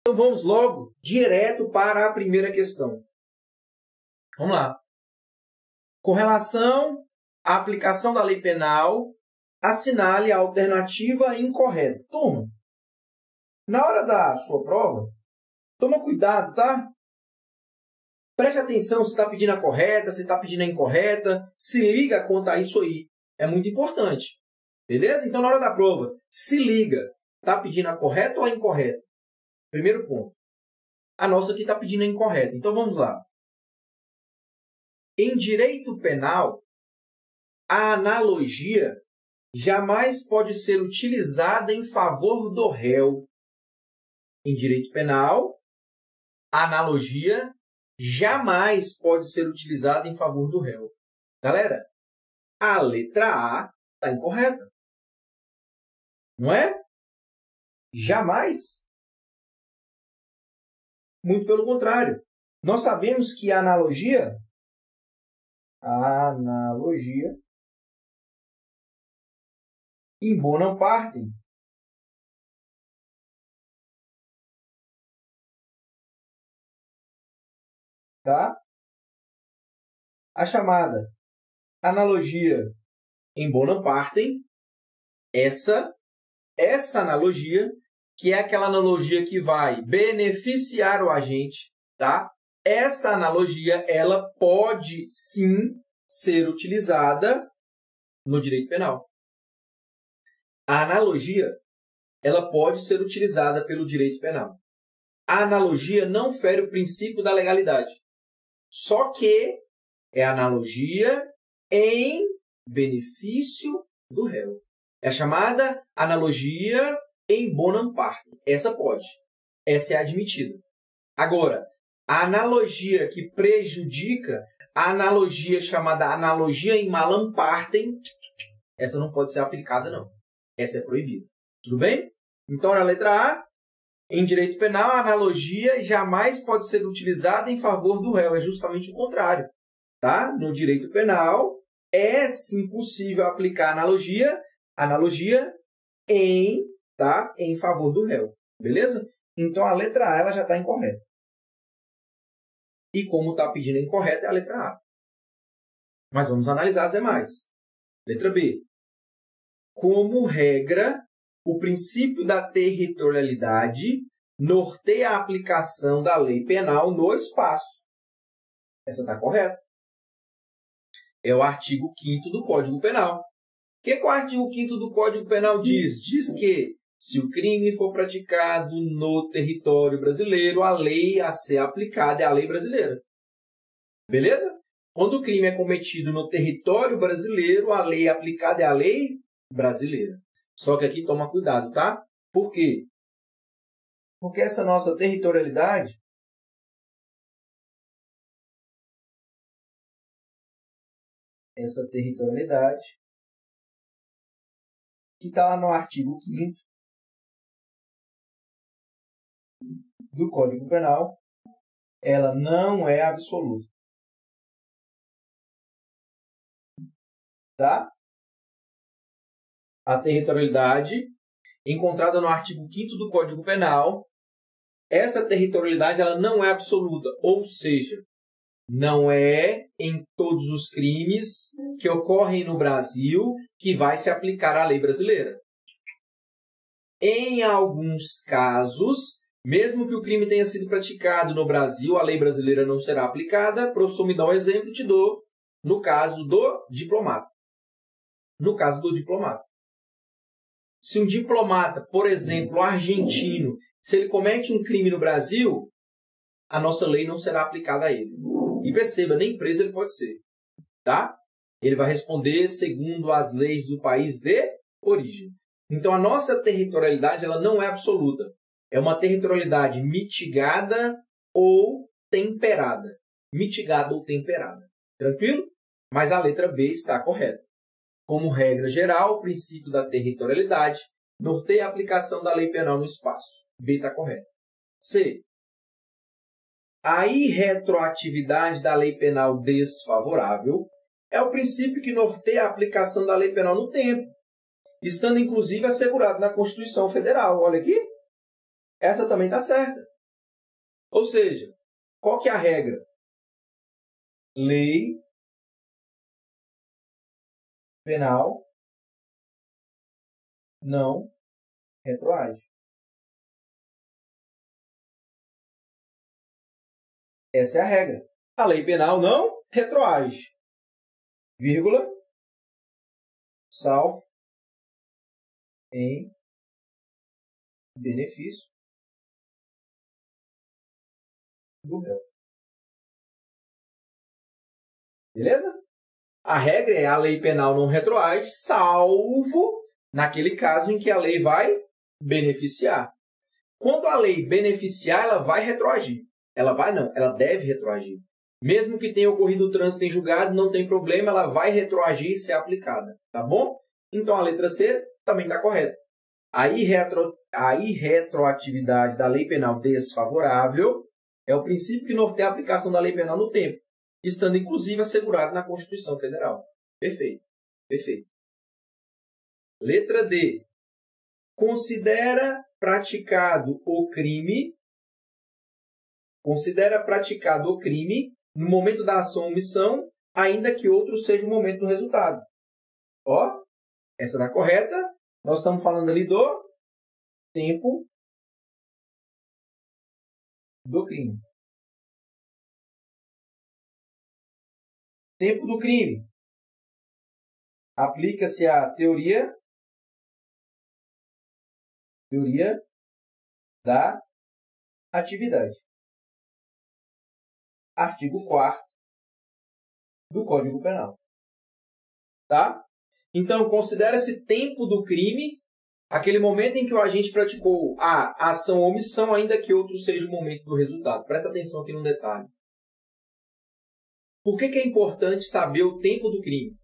Então vamos logo direto para a primeira questão. Vamos lá. Com relação à aplicação da lei penal, assinale a alternativa incorreta. Turma, na hora da sua prova, toma cuidado, tá? Preste atenção se está pedindo a correta, se está pedindo a incorreta. Se liga quanto a isso aí. É muito importante. Beleza? Então, na hora da prova, se liga. Está pedindo a correta ou a incorreta? Primeiro ponto. A nossa aqui está pedindo a incorreta. Então, vamos lá. Em direito penal, a analogia jamais pode ser utilizada em favor do réu. Em direito penal, a analogia jamais pode ser utilizada em favor do réu. Galera, a letra A está incorreta. Não é? Jamais. Muito pelo contrário. Nós sabemos que a analogia in bonam partem. Tá? A chamada analogia in bonam partem, essa analogia, que é aquela analogia que vai beneficiar o agente, tá? Essa analogia, ela pode sim ser utilizada no direito penal. A analogia, ela pode ser utilizada pelo direito penal. A analogia não fere o princípio da legalidade. Só que é analogia em benefício do réu. É a chamada analogia in bonam partem. Essa pode. Essa é admitida. Agora, a analogia que prejudica, a analogia chamada analogia in malam partem, essa não pode ser aplicada, não. Essa é proibida. Tudo bem? Então, na letra A, em direito penal, a analogia jamais pode ser utilizada em favor do réu. É justamente o contrário. Tá? No direito penal, é sim possível aplicar analogia em favor do réu. Beleza? Então, a letra A ela já está incorreta. E como está pedindo a incorreta, é a letra A. Mas vamos analisar as demais. Letra B. Como regra, o princípio da territorialidade norteia a aplicação da lei penal no espaço. Essa está correta. É o artigo 5º do Código Penal. O que o artigo 5º do Código Penal diz? Diz que, se o crime for praticado no território brasileiro, a lei a ser aplicada é a lei brasileira. Beleza? Quando o crime é cometido no território brasileiro, a lei aplicada é a lei brasileira. Só que aqui toma cuidado, tá? Por quê? Porque essa nossa territorialidade que está lá no artigo 5º do Código Penal, ela não é absoluta. Tá? A territorialidade encontrada no artigo 5º do Código Penal, essa territorialidade ela não é absoluta, ou seja, não é em todos os crimes que ocorrem no Brasil que vai se aplicar a lei brasileira. Em alguns casos, mesmo que o crime tenha sido praticado no Brasil, a lei brasileira não será aplicada. Professor, me dá um exemplo, te dou no caso do diplomata. No caso do diplomata. Se um diplomata, por exemplo, argentino, se ele comete um crime no Brasil, a nossa lei não será aplicada a ele. E perceba, nem preso ele pode ser. Tá? Ele vai responder segundo as leis do país de origem. Então, a nossa territorialidade ela não é absoluta. É uma territorialidade mitigada ou temperada. Mitigada ou temperada. Tranquilo? Mas a letra B está correta. Como regra geral, o princípio da territorialidade norteia a aplicação da lei penal no espaço. B está correto. C. A irretroatividade da lei penal desfavorável é o princípio que norteia a aplicação da lei penal no tempo, estando inclusive assegurado na Constituição Federal. Olha aqui. Essa também está certa. Ou seja, qual que é a regra? Lei penal não retroage. Essa é a regra. A lei penal não retroage. Vírgula, salvo em benefício do réu. Beleza? A regra é a lei penal não retroage, salvo naquele caso em que a lei vai beneficiar. Quando a lei beneficiar, ela vai retroagir. Ela vai não, ela deve retroagir. Mesmo que tenha ocorrido o trânsito em julgado, não tem problema, ela vai retroagir e ser aplicada. Tá bom? Então, a letra C também está correta. A irretroatividade da lei penal desfavorável é o princípio que norteia a aplicação da lei penal no tempo, estando inclusive assegurado na Constituição Federal. Perfeito. Perfeito. Letra D. Considera praticado o crime no momento da ação ou omissão, ainda que outro seja o momento do resultado. Ó, essa está correta. Nós estamos falando ali do tempo do crime. Tempo do crime. Aplica-se a teoria da atividade. Artigo 4º do Código Penal. Tá? Então, considera-se tempo do crime aquele momento em que o agente praticou a ação ou omissão, ainda que outro seja o momento do resultado. Presta atenção aqui no detalhe. Por que é importante saber o tempo do crime?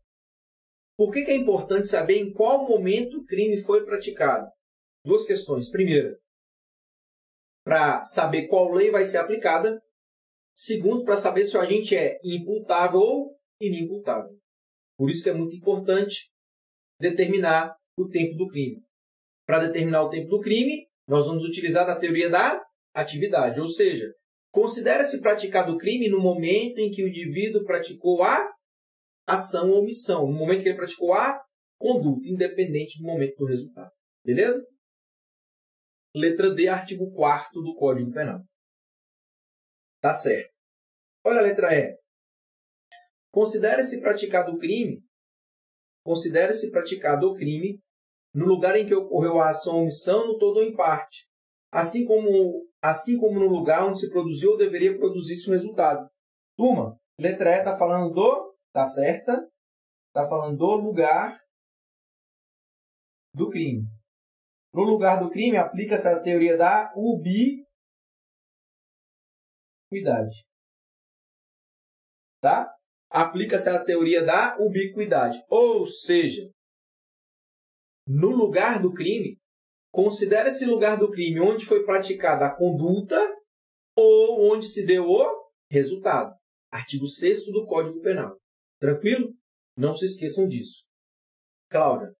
Por que é importante saber em qual momento o crime foi praticado? Duas questões. Primeira, para saber qual lei vai ser aplicada. Segundo, para saber se o agente é imputável ou inimputável. Por isso que é muito importante determinar o tempo do crime. Para determinar o tempo do crime, nós vamos utilizar a teoria da atividade. Ou seja, considera-se praticado o crime no momento em que o indivíduo praticou a ação ou omissão. No momento que ele praticou a conduta, independente do momento do resultado. Beleza? Letra D, artigo 4º do Código Penal. Tá certo. Olha a letra E. Considera-se praticado o crime no lugar em que ocorreu a ação ou omissão, no todo ou em parte, assim como no lugar onde se produziu ou deveria produzir-se o resultado. Turma, letra E está falando tá certa? Está falando do lugar do crime. No lugar do crime, aplica-se a teoria da ubiquidade. Tá? Aplica-se a teoria da ubiquidade. Ou seja, no lugar do crime, considera esse lugar do crime onde foi praticada a conduta ou onde se deu o resultado. Artigo 6º do Código Penal. Tranquilo? Não se esqueçam disso. Cláudia,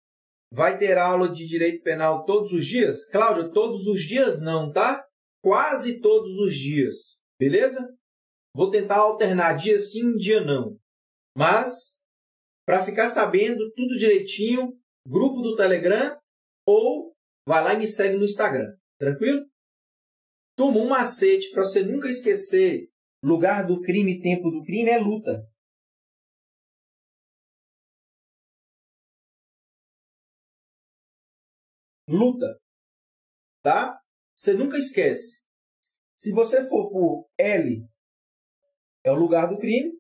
vai ter aula de direito penal todos os dias? Cláudia, todos os dias não, tá? Quase todos os dias. Beleza? Vou tentar alternar dia sim, dia não. Mas, para ficar sabendo tudo direitinho, grupo do Telegram ou vai lá e me segue no Instagram. Tranquilo? Turma, um macete para você nunca esquecer lugar do crime e tempo do crime é luta. Luta. Tá? Você nunca esquece. Se você for por L, é o lugar do crime,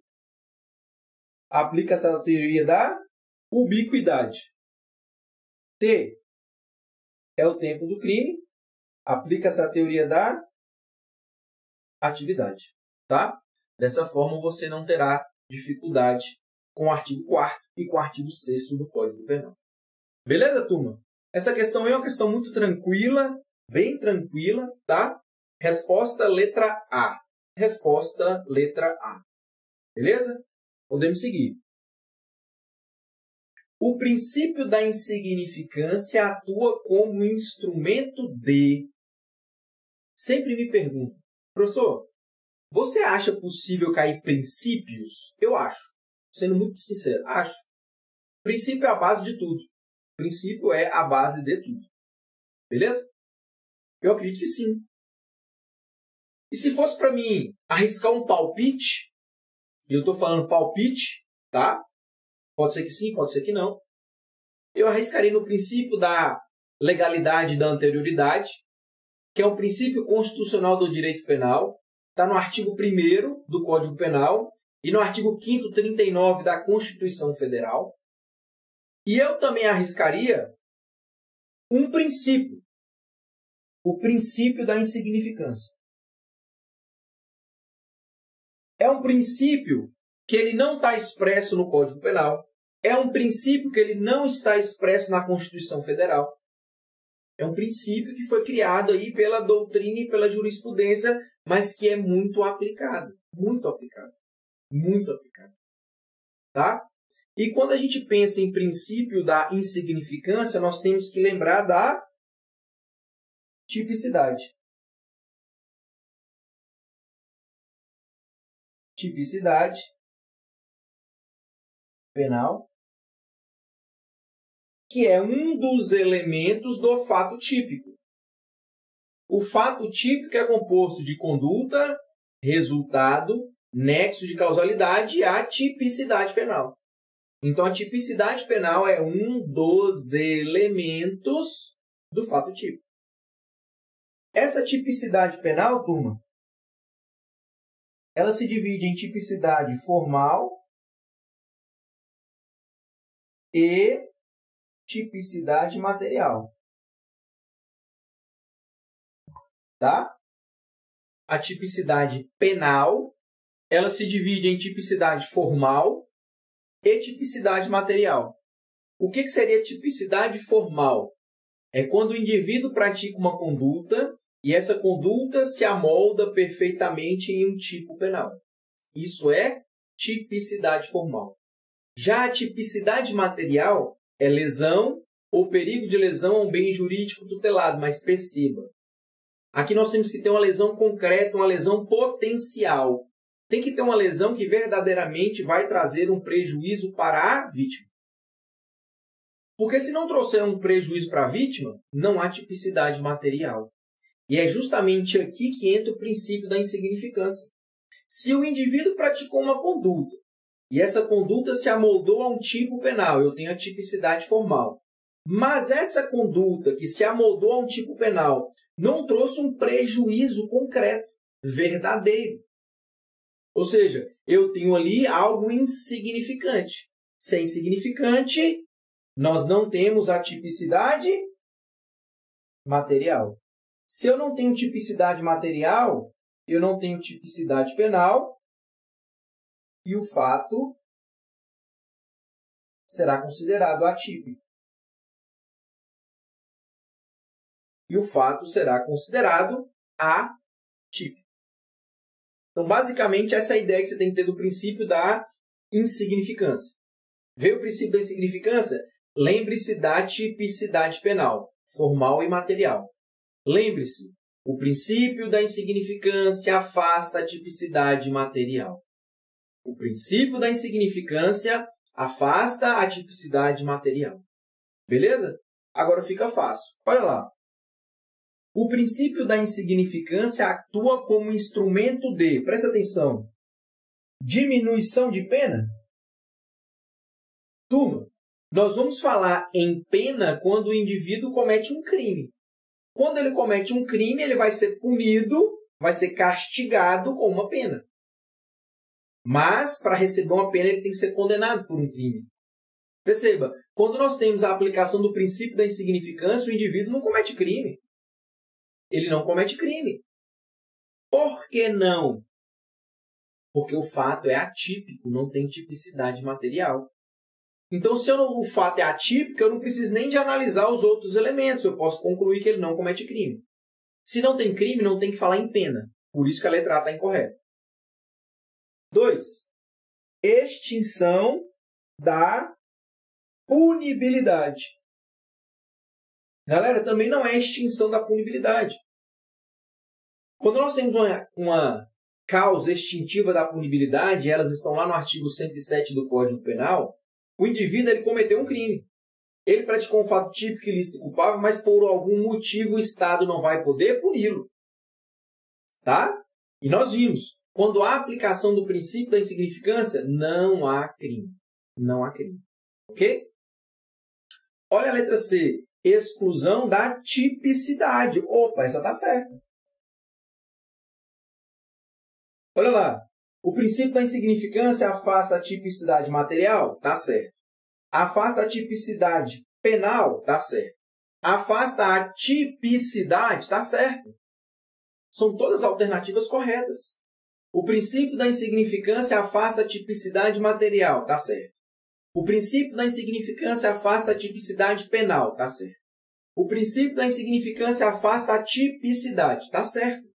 aplica-se a teoria da ubiquidade. T é o tempo do crime, aplica-se a teoria da atividade. Tá? Dessa forma, você não terá dificuldade com o artigo 4º e com o artigo 6º do Código Penal. Beleza, turma? Essa questão aí é uma questão muito tranquila, bem tranquila, tá? Resposta letra A. Resposta letra A. Beleza? Podemos seguir. O princípio da insignificância atua como instrumento de... Sempre me pergunto, Professor, você acha possível cair princípios? Eu acho. Sendo muito sincero, acho. Princípio é a base de tudo. Princípio é a base de tudo. Beleza? Eu acredito que sim. E se fosse para mim arriscar um palpite, e eu estou falando palpite, tá? Pode ser que sim, pode ser que não. Eu arriscaria no princípio da legalidade da anterioridade, que é um princípio constitucional do direito penal, está no artigo 1º do Código Penal e no artigo 5º, 39 da Constituição Federal. E eu também arriscaria um princípio, o princípio da insignificância. É um princípio que ele não está expresso no Código Penal, é um princípio que ele não está expresso na Constituição Federal. É um princípio que foi criado aí pela doutrina e pela jurisprudência, mas que é muito aplicado. Muito aplicado. Muito aplicado. Tá? E quando a gente pensa em princípio da insignificância, nós temos que lembrar da tipicidade. Tipicidade penal, que é um dos elementos do fato típico. O fato típico é composto de conduta, resultado, nexo de causalidade e a tipicidade penal. Então, a tipicidade penal é um dos elementos do fato típico. Essa tipicidade penal, turma, ela se divide em tipicidade formal e tipicidade material. Tá? A tipicidade penal, ela se divide em tipicidade formal e tipicidade material. O que seria tipicidade formal? É quando o indivíduo pratica uma conduta e essa conduta se amolda perfeitamente em um tipo penal. Isso é tipicidade formal. Já a tipicidade material é lesão ou perigo de lesão a um bem jurídico tutelado, mas perceba. Aqui nós temos que ter uma lesão concreta, uma lesão potencial. Tem que ter uma lesão que verdadeiramente vai trazer um prejuízo para a vítima. Porque se não trouxer um prejuízo para a vítima, não há tipicidade material. E é justamente aqui que entra o princípio da insignificância. Se o indivíduo praticou uma conduta e essa conduta se amoldou a um tipo penal, eu tenho a tipicidade formal. Mas essa conduta que se amoldou a um tipo penal não trouxe um prejuízo concreto, verdadeiro. Ou seja, eu tenho ali algo insignificante. Se é insignificante, nós não temos a tipicidade material. Se eu não tenho tipicidade material, eu não tenho tipicidade penal e o fato será considerado atípico. E o fato será considerado atípico. Então, basicamente, essa é a ideia que você tem que ter do princípio da insignificância. Veio o princípio da insignificância? Lembre-se da tipicidade penal, formal e material. Lembre-se, o princípio da insignificância afasta a tipicidade material. O princípio da insignificância afasta a tipicidade material. Beleza? Agora fica fácil. Olha lá. O princípio da insignificância atua como instrumento de, presta atenção, diminuição de pena? Turma, nós vamos falar em pena quando o indivíduo comete um crime. Quando ele comete um crime, ele vai ser punido, vai ser castigado com uma pena. Mas, para receber uma pena, ele tem que ser condenado por um crime. Perceba, quando nós temos a aplicação do princípio da insignificância, o indivíduo não comete crime. Ele não comete crime. Por que não? Porque o fato é atípico, não tem tipicidade material. Então, se o fato é atípico, eu não preciso nem de analisar os outros elementos. Eu posso concluir que ele não comete crime. Se não tem crime, não tem que falar em pena. Por isso que a letra A está incorreta. 2. Extinção da punibilidade. Galera, também não é extinção da punibilidade. Quando nós temos uma causa extintiva da punibilidade, elas estão lá no artigo 107 do Código Penal, o indivíduo ele cometeu um crime. Ele praticou um fato típico, ilícito e culpável, mas por algum motivo o Estado não vai poder puni-lo. Tá? E nós vimos, quando há aplicação do princípio da insignificância, não há crime. Não há crime. Ok? Olha a letra C. Exclusão da tipicidade. Opa, essa está certa. Olha lá. O princípio da insignificância afasta a tipicidade material? Está certo. Afasta a tipicidade penal? Está certo. Afasta a tipicidade? Está certo. São todas alternativas corretas. O princípio da insignificância afasta a tipicidade material? Está certo. O princípio da insignificância afasta a tipicidade penal? Está certo. O princípio da insignificância afasta a tipicidade? Está certo.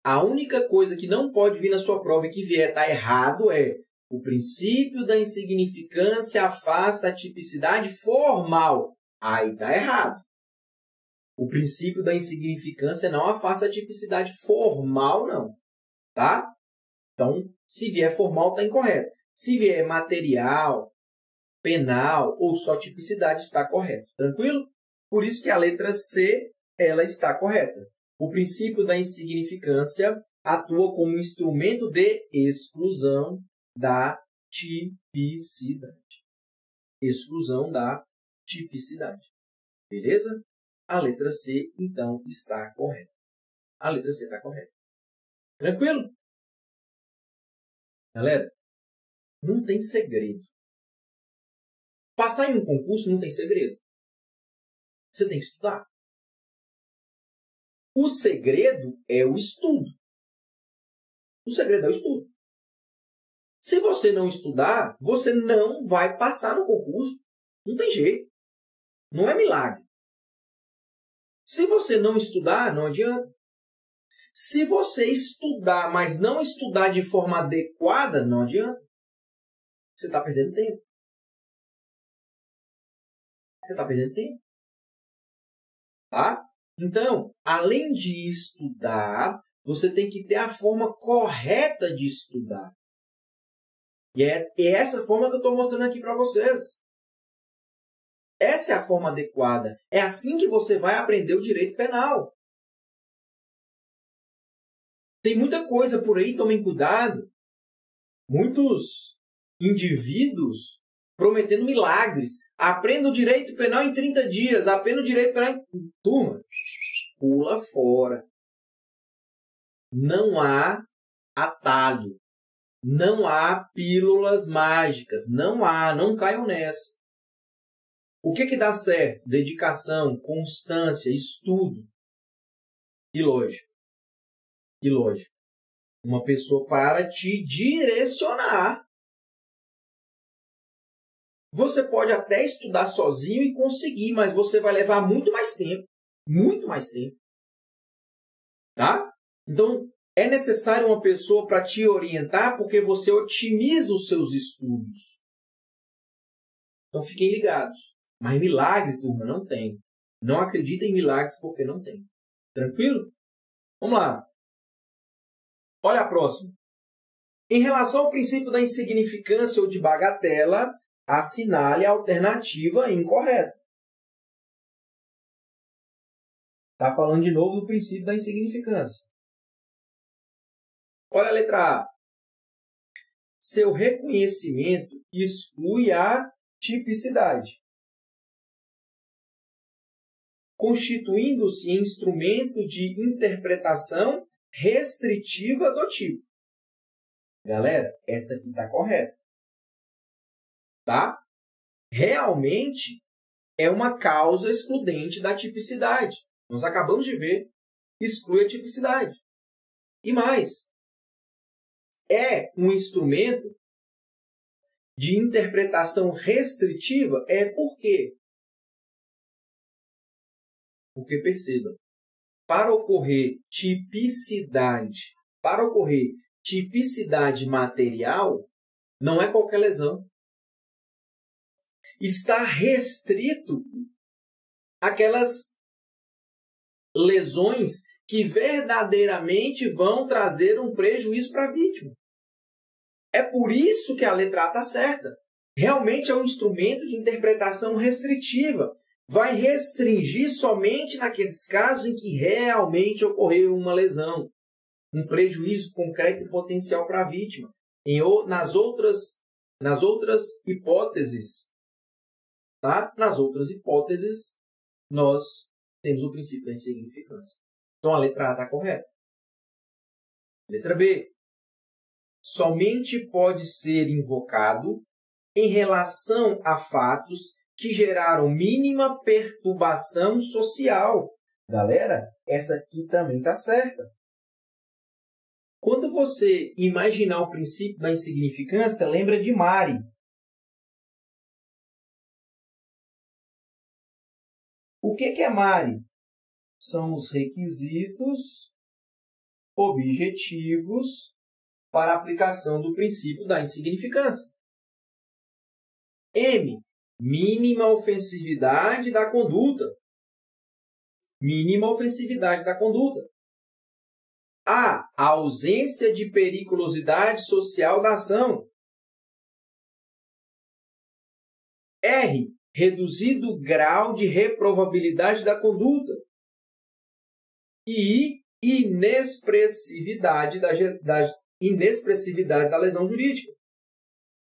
A única coisa que não pode vir na sua prova e que vier está errado é o princípio da insignificância afasta a tipicidade formal. Aí está errado. O princípio da insignificância não afasta a tipicidade formal, não. Tá? Então, se vier formal, está incorreto. Se vier material, penal ou só tipicidade, está correto. Tranquilo? Por isso que a letra C ela está correta. O princípio da insignificância atua como instrumento de exclusão da tipicidade. Exclusão da tipicidade. Beleza? A letra C, então, está correta. A letra C está correta. Tranquilo? Galera, não tem segredo. Passar em um concurso não tem segredo. Você tem que estudar. O segredo é o estudo. O segredo é o estudo. Se você não estudar, você não vai passar no concurso. Não tem jeito. Não é milagre. Se você não estudar, não adianta. Se você estudar, mas não estudar de forma adequada, não adianta. Você está perdendo tempo. Você está perdendo tempo. Tá? Então, além de estudar, você tem que ter a forma correta de estudar. E é essa forma que eu estou mostrando aqui para vocês. Essa é a forma adequada. É assim que você vai aprender o direito penal. Tem muita coisa por aí, tomem cuidado. Muitos indivíduos prometendo milagres. Aprenda o direito penal em 30 dias. Aprenda o direito penal em... Turma, pula fora. Não há atalho. Não há pílulas mágicas. Não caiam nessa. O que dá certo? Dedicação, constância, estudo. E lógico. Uma pessoa para te direcionar. Você pode até estudar sozinho e conseguir, mas você vai levar muito mais tempo. Muito mais tempo. Tá? Então, é necessário uma pessoa para te orientar porque você otimiza os seus estudos. Então, fiquem ligados. Mas milagre, turma, não tem. Não acreditem em milagres porque não tem. Tranquilo? Vamos lá. Olha a próxima. Em relação ao princípio da insignificância ou de bagatela, assinale a alternativa incorreta. Está falando de novo do princípio da insignificância. Olha a letra A. Seu reconhecimento exclui a tipicidade, constituindo-se instrumento de interpretação restritiva do tipo. Galera, essa aqui está correta. Tá? Realmente é uma causa excludente da tipicidade. Nós acabamos de ver. Exclui a tipicidade. E mais, é um instrumento de interpretação restritiva? É por quê? Porque, perceba, para ocorrer tipicidade material, não é qualquer lesão. Está restrito àquelas lesões que verdadeiramente vão trazer um prejuízo para a vítima. É por isso que a letra A está certa. Realmente é um instrumento de interpretação restritiva. Vai restringir somente naqueles casos em que realmente ocorreu uma lesão, um prejuízo concreto e potencial para a vítima. Nas outras hipóteses, tá? Nas outras hipóteses, nós temos o princípio da insignificância. Então, a letra A está correta. Letra B. Somente pode ser invocado em relação a fatos que geraram mínima perturbação social. Galera, essa aqui também está certa. Quando você imaginar o princípio da insignificância, lembra de Mari. O que é Mari? São os requisitos objetivos para a aplicação do princípio da insignificância. M. Mínima ofensividade da conduta. Mínima ofensividade da conduta. A. Ausência de periculosidade social da ação. R. Reduzido grau de reprovabilidade da conduta. E inexpressividade da lesão jurídica.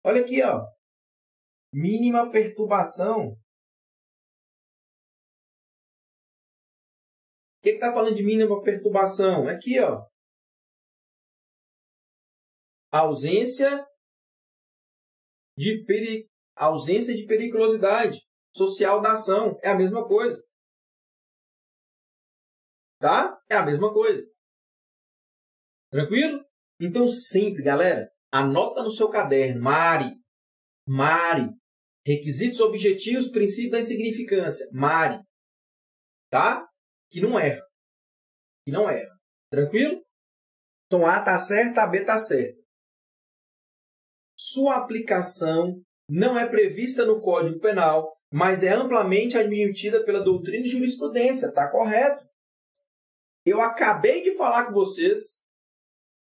Olha aqui, ó. Mínima perturbação. O que está falando de mínima perturbação? Aqui, ó. Ausência de periculosidade social da ação. É a mesma coisa. Tá? É a mesma coisa. Tranquilo? Então, sempre, galera, anota no seu caderno. Mari. Requisitos objetivos, princípio da insignificância. Mari. Tá? Que não erra. Tranquilo? Então, A está certa, a B está certa. Sua aplicação não é prevista no Código Penal, mas é amplamente admitida pela doutrina e jurisprudência. Está correto. Eu acabei de falar com vocês.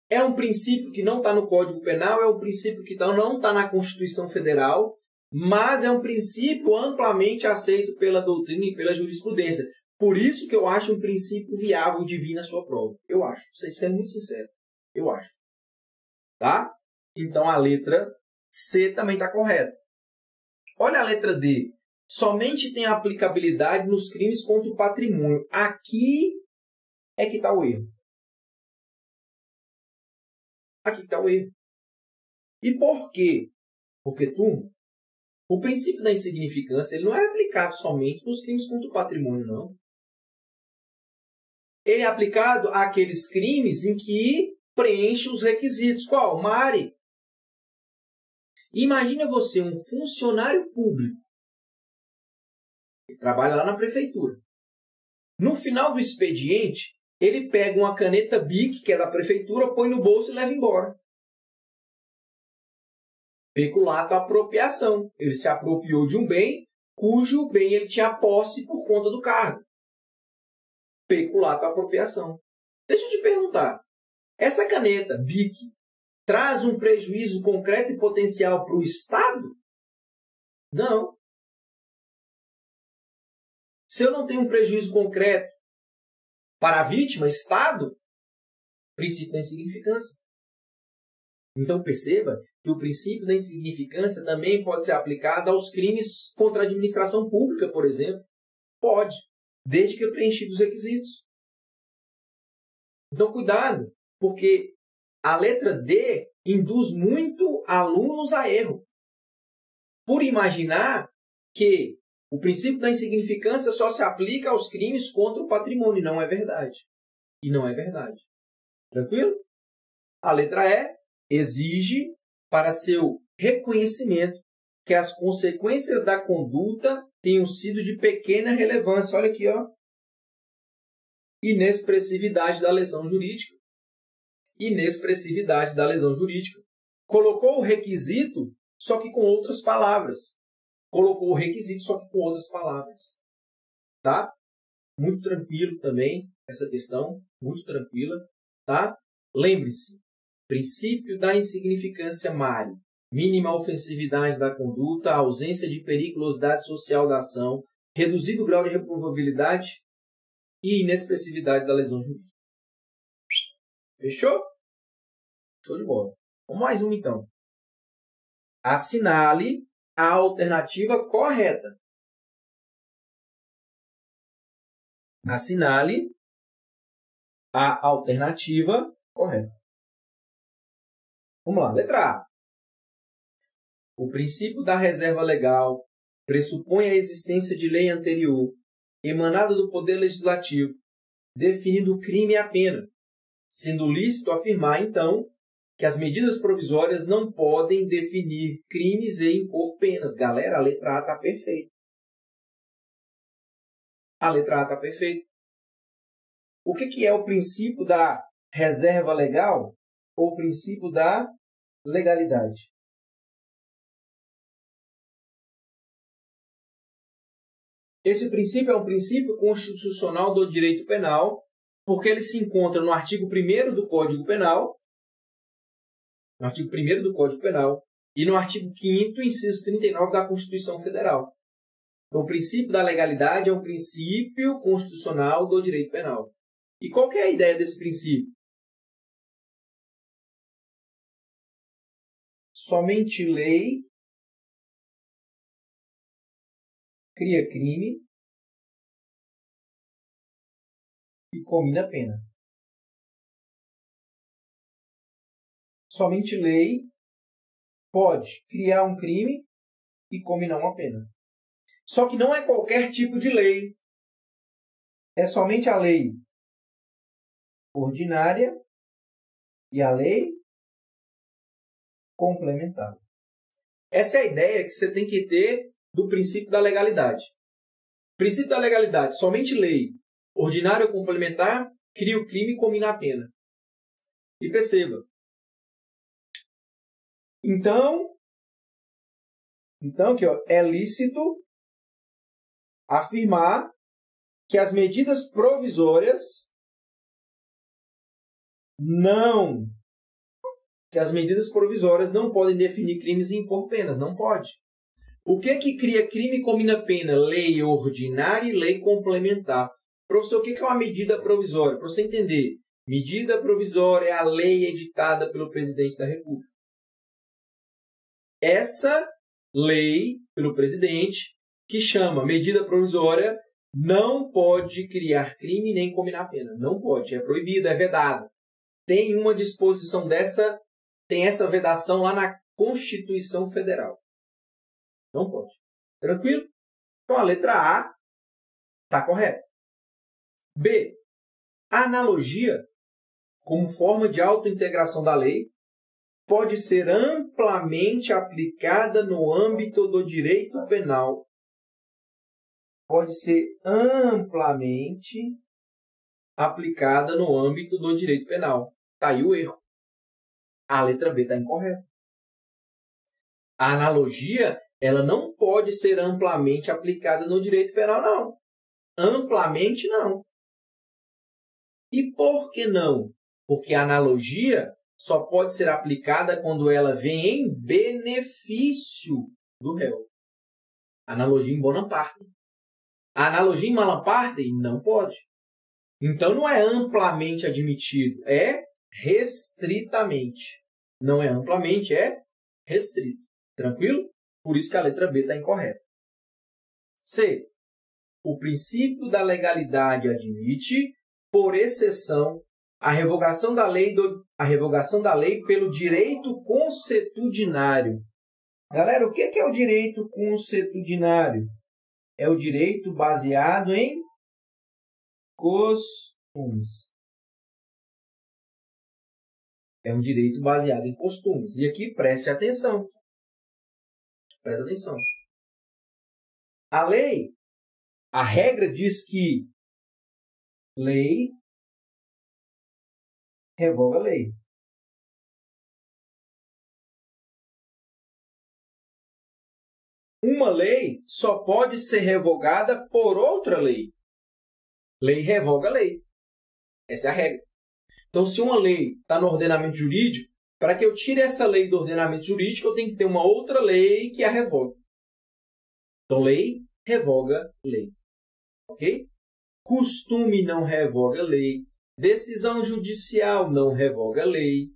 É um princípio que não está no Código Penal, é um princípio que não está na Constituição Federal, mas é um princípio amplamente aceito pela doutrina e pela jurisprudência. Por isso que eu acho um princípio viável de vir na sua prova. Eu acho. Sendo muito sincero. Eu acho. Tá? Então, a letra C também está correta. Olha a letra D. Somente tem aplicabilidade nos crimes contra o patrimônio. Aqui é que está o erro. Aqui está o erro. E por quê? Porque, turma, o princípio da insignificância ele não é aplicado somente nos crimes contra o patrimônio, não. Ele é aplicado àqueles crimes em que preenche os requisitos. Qual? Mari. Imagina você, um funcionário público, que trabalha lá na prefeitura. No final do expediente, ele pega uma caneta BIC, que é da prefeitura, põe no bolso e leva embora. Peculato à apropriação. Ele se apropriou de um bem, cujo bem ele tinha posse por conta do cargo. Peculato à apropriação. Deixa eu te perguntar. Essa caneta BIC traz um prejuízo concreto e potencial para o Estado? Não. Se eu não tenho um prejuízo concreto para a vítima, Estado, princípio da insignificância. Então, perceba que o princípio da insignificância também pode ser aplicado aos crimes contra a administração pública, por exemplo. Pode, desde que preenchidos os requisitos. Então, cuidado, porque a letra D induz muito alunos a erro. Por imaginar que o princípio da insignificância só se aplica aos crimes contra o patrimônio. Não é verdade. E não é verdade. Tranquilo? A letra E exige para seu reconhecimento que as consequências da conduta tenham sido de pequena relevância. Olha aqui, ó. Inexpressividade da lesão jurídica. Inexpressividade da lesão jurídica. Colocou o requisito, só que com outras palavras. Colocou o requisito, só que com outras palavras. Tá? Muito tranquilo também. essa questão, muito tranquila, tá? Lembre-se, princípio da insignificância mari, mínima ofensividade da conduta, ausência de periculosidade social da ação, reduzido grau de reprovabilidade e inexpressividade da lesão jurídica. Fechou? Show de bola. Vamos mais uma, então. Assinale a alternativa correta. Assinale a alternativa correta. Vamos lá. Letra A. O princípio da reserva legal pressupõe a existência de lei anterior, emanada do Poder Legislativo, definindo o crime e a pena, sendo lícito afirmar, então, que as medidas provisórias não podem definir crimes e impor penas. Galera, a letra A está perfeita. A letra A está perfeita. O que é o princípio da reserva legal ou o princípio da legalidade? Esse princípio é um princípio constitucional do direito penal, porque ele se encontra no artigo 1º do Código Penal, e no artigo 5º, inciso 39 da Constituição Federal. Então, o princípio da legalidade é um princípio constitucional do direito penal. E qual que é a ideia desse princípio? Somente lei cria crime e comina pena. Somente lei pode criar um crime e cominar uma pena. Só que não é qualquer tipo de lei. É somente a lei ordinária e a lei complementar. Essa é a ideia que você tem que ter do princípio da legalidade. Princípio da legalidade, somente lei ordinária ou complementar cria o crime e comina a pena. E perceba. Então aqui, ó, é lícito afirmar que as medidas provisórias não podem definir crimes e impor penas. Não pode. O que cria crime e comina pena? Lei ordinária e lei complementar. Professor, o que é uma medida provisória? Para você entender, medida provisória é a lei editada pelo presidente da República. Essa lei pelo presidente, que chama medida provisória, não pode criar crime nem cominar pena. Não pode. É proibido, é vedado. Tem uma disposição dessa, tem essa vedação lá na Constituição Federal. Não pode. Tranquilo? Então a letra A está correta. B. Analogia, como forma de autointegração da lei, pode ser amplamente aplicada no âmbito do direito penal. Pode ser amplamente aplicada no âmbito do direito penal. Está aí o erro. A letra B está incorreta. A analogia, ela não pode ser amplamente aplicada no direito penal, não. Amplamente, não. E por que não? Porque a analogia só pode ser aplicada quando ela vem em benefício do réu. Analogia em bona parte. A analogia em mala parte não pode. Então não é amplamente admitido, é restritamente. Não é amplamente, é restrito. Tranquilo? Por isso que a letra B está incorreta. C. O princípio da legalidade admite, por exceção, a revogação da lei pelo direito consuetudinário. Galera, o que é o direito consuetudinário? É o direito baseado em costumes. É um direito baseado em costumes. E aqui, preste atenção. Preste atenção. A regra diz que lei revoga lei. Uma lei só pode ser revogada por outra lei. Lei revoga lei. Essa é a regra. Então, se uma lei está no ordenamento jurídico, para que eu tire essa lei do ordenamento jurídico, eu tenho que ter uma outra lei que a revogue. Então, lei revoga lei. Ok? Costume não revoga lei. Decisão judicial não revoga lei.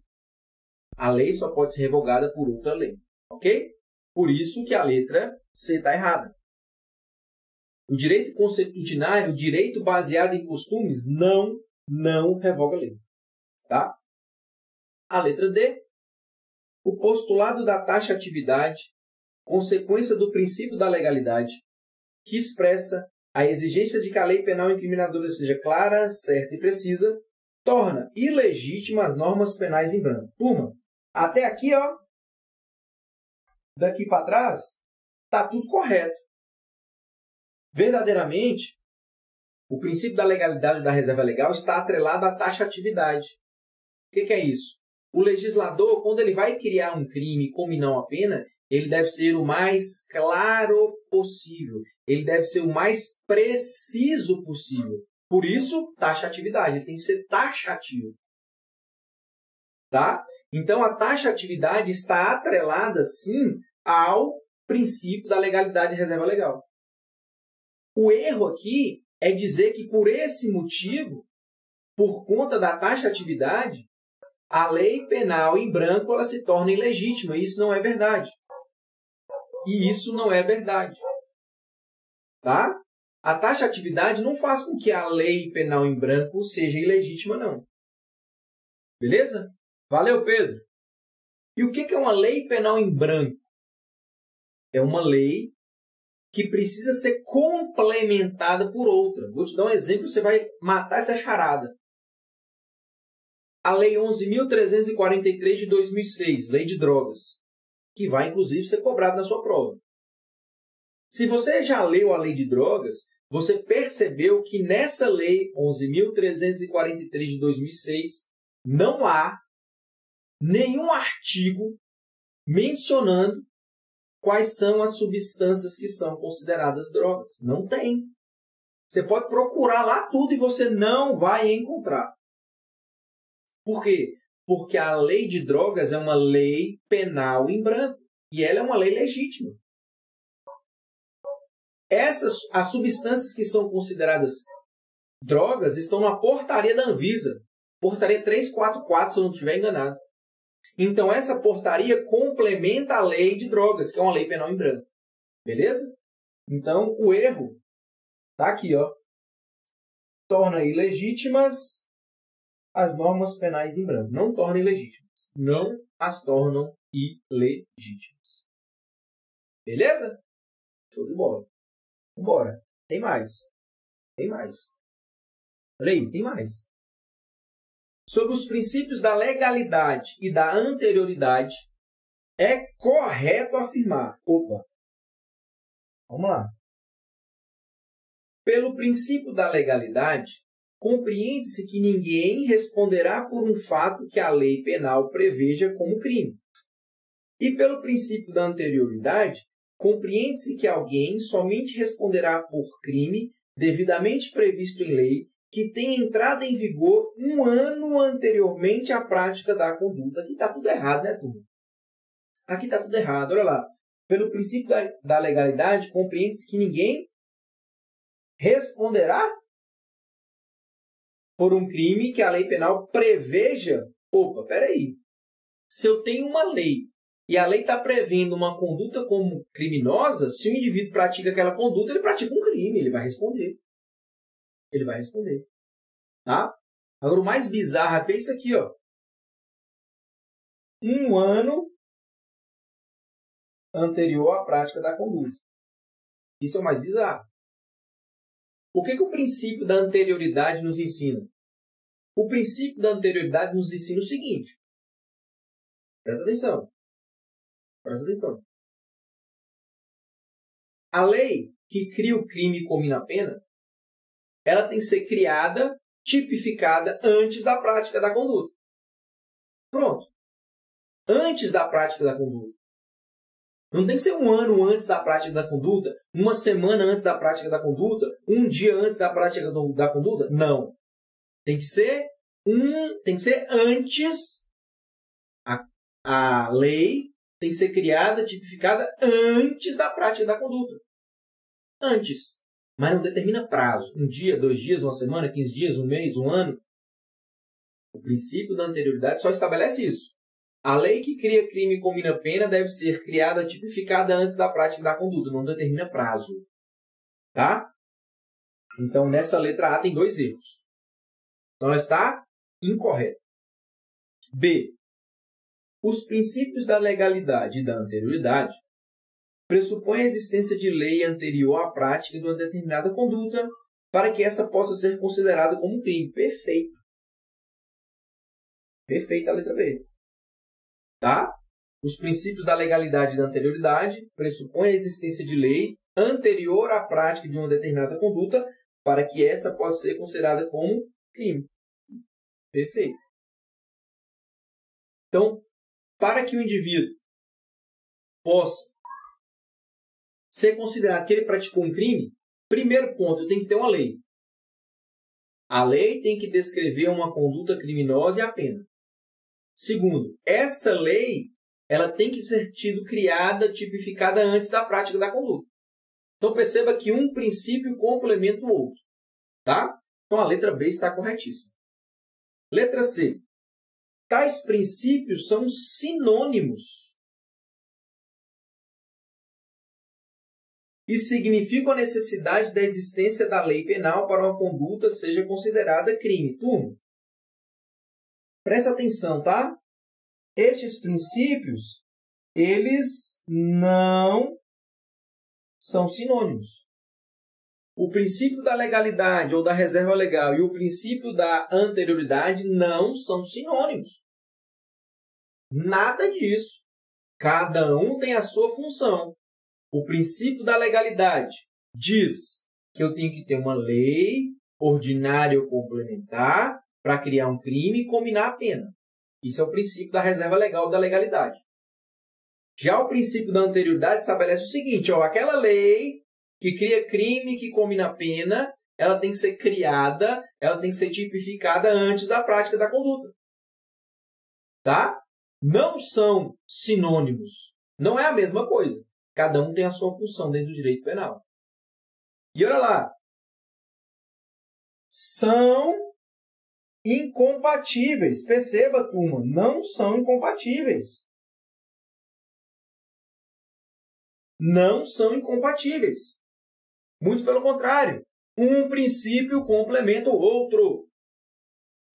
A lei só pode ser revogada por outra lei. Ok? Por isso que a letra C está errada. O direito consuetudinário, o direito baseado em costumes, não revoga lei. Tá? A letra D. O postulado da taxatividade, consequência do princípio da legalidade, que expressa a exigência de que a lei penal incriminadora seja clara, certa e precisa, torna ilegítimas as normas penais em branco. Turma, até aqui, ó, daqui para trás, está tudo correto. Verdadeiramente, o princípio da legalidade da reserva legal está atrelado à taxatividade. O que é isso? O legislador, quando ele vai criar um crime e combinar uma pena, ele deve ser o mais claro possível. Ele deve ser o mais preciso possível. Por isso, taxatividade. Ele tem que ser taxativo. Tá? Então, a taxatividade está atrelada, sim, ao princípio da legalidade e reserva legal. O erro aqui é dizer que, por esse motivo, por conta da taxatividade, a lei penal em branco ela se torna ilegítima. Isso não é verdade. E isso não é verdade. Tá? A taxatividade não faz com que a lei penal em branco seja ilegítima, não. Beleza? Valeu, Pedro. E o que é uma lei penal em branco? É uma lei que precisa ser complementada por outra. Vou te dar um exemplo, você vai matar essa charada. A Lei 11.343 de 2006, Lei de Drogas, que vai, inclusive, ser cobrada na sua prova. Se você já leu a Lei de Drogas, você percebeu que nessa Lei 11.343 de 2006 não há nenhum artigo mencionando quais são as substâncias que são consideradas drogas. Não tem. Você pode procurar lá tudo e você não vai encontrar. Por quê? Porque a lei de drogas é uma lei penal em branco. E ela é uma lei legítima. As substâncias que são consideradas drogas estão na portaria da Anvisa. Portaria 344, se eu não estiver enganado. Então, essa portaria complementa a lei de drogas, que é uma lei penal em branco. Beleza? Então, o erro está aqui, ó. Torna ilegítimas as normas penais em branco. Não torna ilegítimas. Não as tornam ilegítimas. Beleza? Show de bola. Vambora. Tem mais. Tem mais. Olha aí, tem mais. Sobre os princípios da legalidade e da anterioridade, é correto afirmar. Opa! Vamos lá. Pelo princípio da legalidade, compreende-se que ninguém responderá por um fato que a lei penal preveja como crime. E pelo princípio da anterioridade, compreende-se que alguém somente responderá por crime devidamente previsto em lei que tenha entrado em vigor 1 ano anteriormente à prática da conduta. Aqui está tudo errado, né, turma? Aqui está tudo errado. Olha lá. Pelo princípio da legalidade, compreende-se que ninguém responderá por um crime que a lei penal preveja. Opa, peraí. Se eu tenho uma lei e a lei está prevendo uma conduta como criminosa, se o indivíduo pratica aquela conduta, ele pratica um crime, ele vai responder. Ele vai responder. Tá? Agora, o mais bizarro aqui é isso aqui, ó. 1 ano anterior à prática da conduta. Isso é o mais bizarro. O que o princípio da anterioridade nos ensina? O princípio da anterioridade nos ensina o seguinte. Presta atenção. Presta atenção. A lei que cria o crime e comina a pena, ela tem que ser criada, tipificada antes da prática da conduta. Pronto. Antes da prática da conduta. Não tem que ser 1 ano antes da prática da conduta, 1 semana antes da prática da conduta, 1 dia antes da prática da conduta. Não. Tem que ser tem que ser antes, a lei tem que ser criada, tipificada antes da prática da conduta. Antes. Mas não determina prazo. 1 dia, 2 dias, 1 semana, 15 dias, 1 mês, 1 ano. O princípio da anterioridade só estabelece isso. A lei que cria crime e combina pena deve ser criada, tipificada antes da prática da conduta. Não determina prazo. Tá? Então, nessa letra A tem 2 erros. Então, ela está incorreta. B. Os princípios da legalidade e da anterioridade pressupõem a existência de lei anterior à prática de uma determinada conduta para que essa possa ser considerada como crime. Perfeito. Perfeita a letra B. Tá? Os princípios da legalidade e da anterioridade pressupõem a existência de lei anterior à prática de uma determinada conduta para que essa possa ser considerada como crime. Perfeito. Então, para que o indivíduo possa ser considerado que ele praticou um crime, primeiro ponto, tem que ter uma lei. A lei tem que descrever uma conduta criminosa e a pena. Segundo, essa lei ela tem que ser criada, tipificada antes da prática da conduta. Então, perceba que um princípio complementa o outro. Tá? Então, a letra B está corretíssima. Letra C. Tais princípios são sinônimos e significam a necessidade da existência da lei penal para uma conduta seja considerada crime. Turma, presta atenção, tá? Estes princípios, eles não são sinônimos. O princípio da legalidade ou da reserva legal e o princípio da anterioridade não são sinônimos. Nada disso. Cada um tem a sua função. O princípio da legalidade diz que eu tenho que ter uma lei ordinária ou complementar para criar um crime e combinar a pena. Isso é o princípio da reserva legal da legalidade. Já o princípio da anterioridade estabelece o seguinte, aquela lei que cria crime, que combina a pena, ela tem que ser criada, ela tem que ser tipificada antes da prática da conduta. Tá? Não são sinônimos. Não é a mesma coisa. Cada um tem a sua função dentro do direito penal. E olha lá. São incompatíveis. Perceba, turma, não são incompatíveis. Não são incompatíveis. Muito pelo contrário. Um princípio complementa o outro.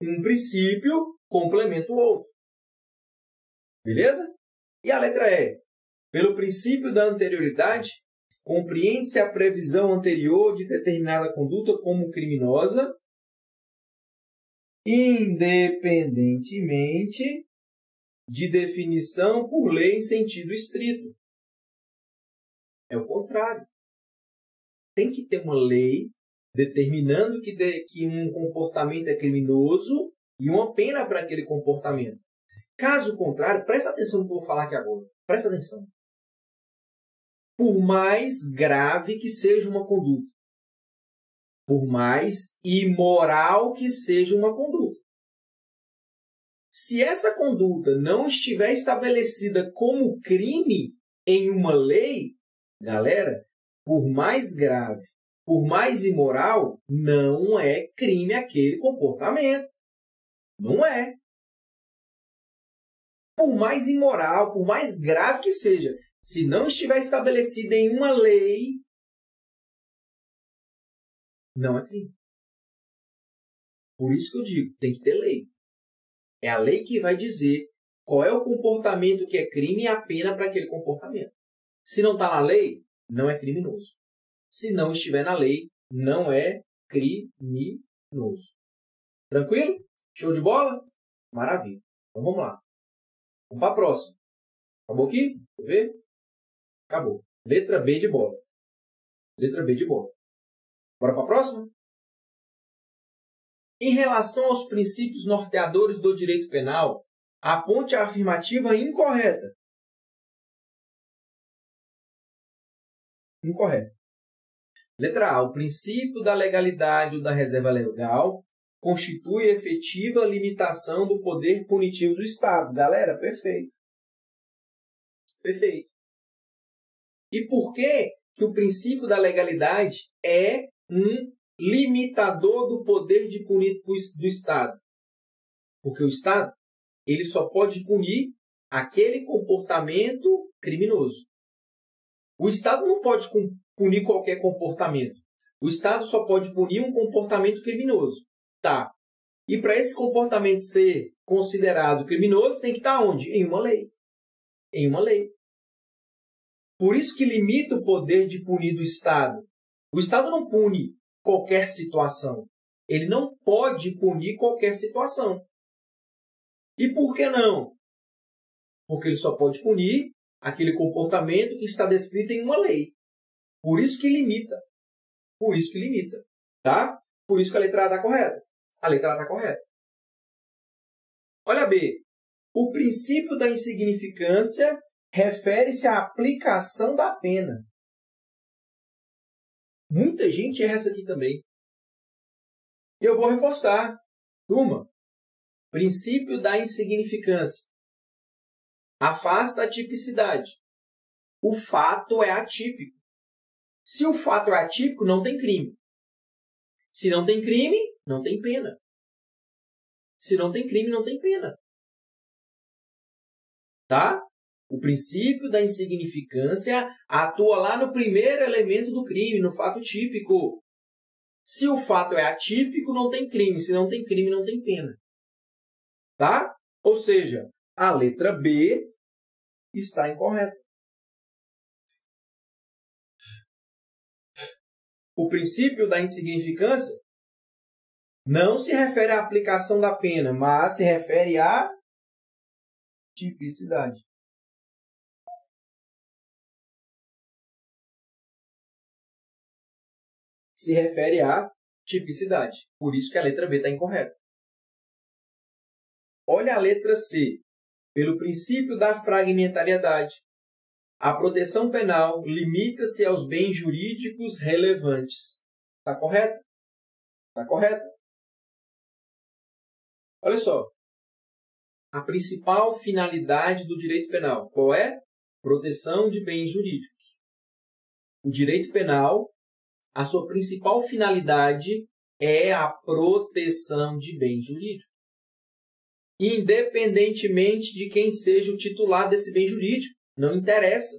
Um princípio complementa o outro. Beleza? E a letra E. Pelo princípio da anterioridade, compreende-se a previsão anterior de determinada conduta como criminosa, independentemente de definição por lei em sentido estrito. É o contrário. Tem que ter uma lei determinando que um comportamento é criminoso e uma pena para aquele comportamento. Caso contrário, presta atenção no que eu vou falar aqui agora. Presta atenção. Por mais grave que seja uma conduta, por mais imoral que seja uma conduta, se essa conduta não estiver estabelecida como crime em uma lei, galera, por mais grave, por mais imoral, não é crime aquele comportamento. Não é. Por mais imoral, por mais grave que seja, se não estiver estabelecida em uma lei, não é crime. Por isso que eu digo, tem que ter lei. É a lei que vai dizer qual é o comportamento que é crime e a pena para aquele comportamento. Se não está na lei, não é criminoso. Se não estiver na lei, não é criminoso. Tranquilo? Show de bola? Maravilha. Então vamos lá. Vamos para a próxima. Acabou aqui? Quer ver? Acabou. Letra B de bola. Letra B de bola. Bora para a próxima? Em relação aos princípios norteadores do direito penal, aponte a afirmativa incorreta. Incorreta. Letra A. O princípio da legalidade ou da reserva legal constitui efetiva limitação do poder punitivo do Estado. Galera, perfeito. Perfeito. E por que o princípio da legalidade é um limitador do poder de punir do Estado? Porque o Estado ele só pode punir aquele comportamento criminoso. O Estado não pode punir qualquer comportamento. O Estado só pode punir um comportamento criminoso. Tá. E para esse comportamento ser considerado criminoso, tem que estar onde? Em uma lei. Em uma lei. Por isso que limita o poder de punir do Estado. O Estado não pune qualquer situação. Ele não pode punir qualquer situação. E por que não? Porque ele só pode punir aquele comportamento que está descrito em uma lei. Por isso que limita. Por isso que limita. Tá? Por isso que a letra A está correta. A letra A está correta. Olha B. O princípio da insignificância refere-se à aplicação da pena. Muita gente erra essa aqui também. E eu vou reforçar. Turma, princípio da insignificância. Afasta a tipicidade. O fato é atípico. Se o fato é atípico, não tem crime. Se não tem crime, não tem pena. Se não tem crime, não tem pena. Tá? O princípio da insignificância atua lá no primeiro elemento do crime, no fato típico. Se o fato é atípico, não tem crime. Se não tem crime, não tem pena. Tá? Ou seja, a letra B está incorreta. O princípio da insignificância não se refere à aplicação da pena, mas se refere à tipicidade. Se refere à tipicidade. Por isso que a letra B está incorreta. Olha a letra C. Pelo princípio da fragmentariedade, a proteção penal limita-se aos bens jurídicos relevantes. Está correto? Está correto? Olha só. A principal finalidade do direito penal, qual é? Proteção de bens jurídicos. O direito penal, a sua principal finalidade é a proteção de bens jurídicos. Independentemente de quem seja o titular desse bem jurídico. Não interessa.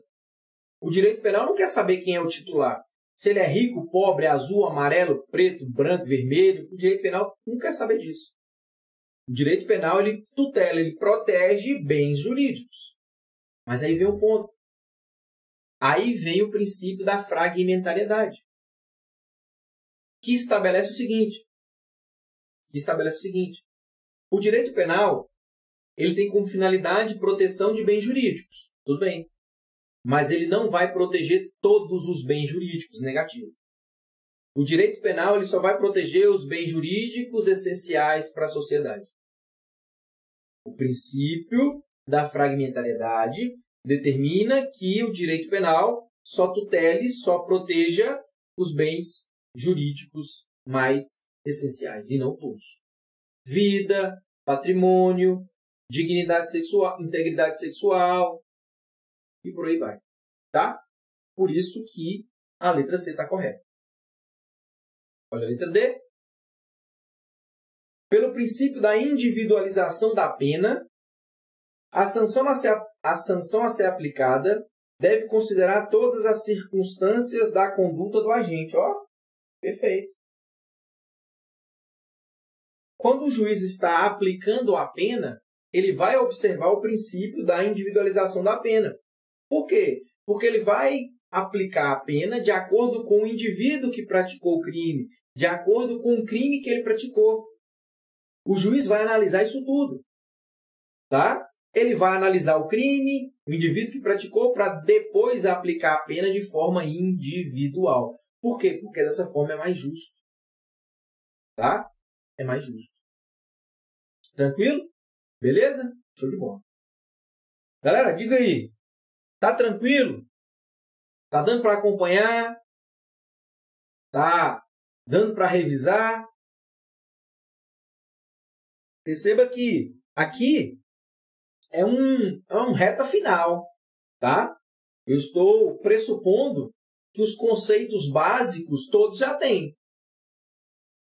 O direito penal não quer saber quem é o titular. Se ele é rico, pobre, azul, amarelo, preto, branco, vermelho. O direito penal não quer saber disso. O direito penal ele tutela, ele protege bens jurídicos. Mas aí vem o ponto. Aí vem o princípio da fragmentariedade. Que estabelece o seguinte. O direito penal ele tem como finalidade proteção de bens jurídicos. Tudo bem. Mas ele não vai proteger todos os bens jurídicos negativos. O direito penal ele só vai proteger os bens jurídicos essenciais para a sociedade. O princípio da fragmentariedade determina que o direito penal só tutele, só proteja os bens jurídicos mais essenciais, e não todos. Vida, patrimônio, dignidade sexual, integridade sexual, e por aí vai. Tá? Por isso que a letra C está correta. Olha a letra D. Pelo princípio da individualização da pena, a sanção a ser aplicada deve considerar todas as circunstâncias da conduta do agente. Ó, perfeito. Quando o juiz está aplicando a pena, ele vai observar o princípio da individualização da pena. Por quê? Porque ele vai aplicar a pena de acordo com o indivíduo que praticou o crime, de acordo com o crime que ele praticou. O juiz vai analisar isso tudo. Tá? Ele vai analisar o crime, o indivíduo que praticou, para depois aplicar a pena de forma individual. Por quê? Porque dessa forma é mais justo. Tá? É mais justo. Tranquilo? Beleza? Show de bola. Galera, diz aí. Tá tranquilo? Tá dando para acompanhar? Tá dando para revisar? Perceba que aqui é um reta final, tá? Eu estou pressupondo que os conceitos básicos todos já têm.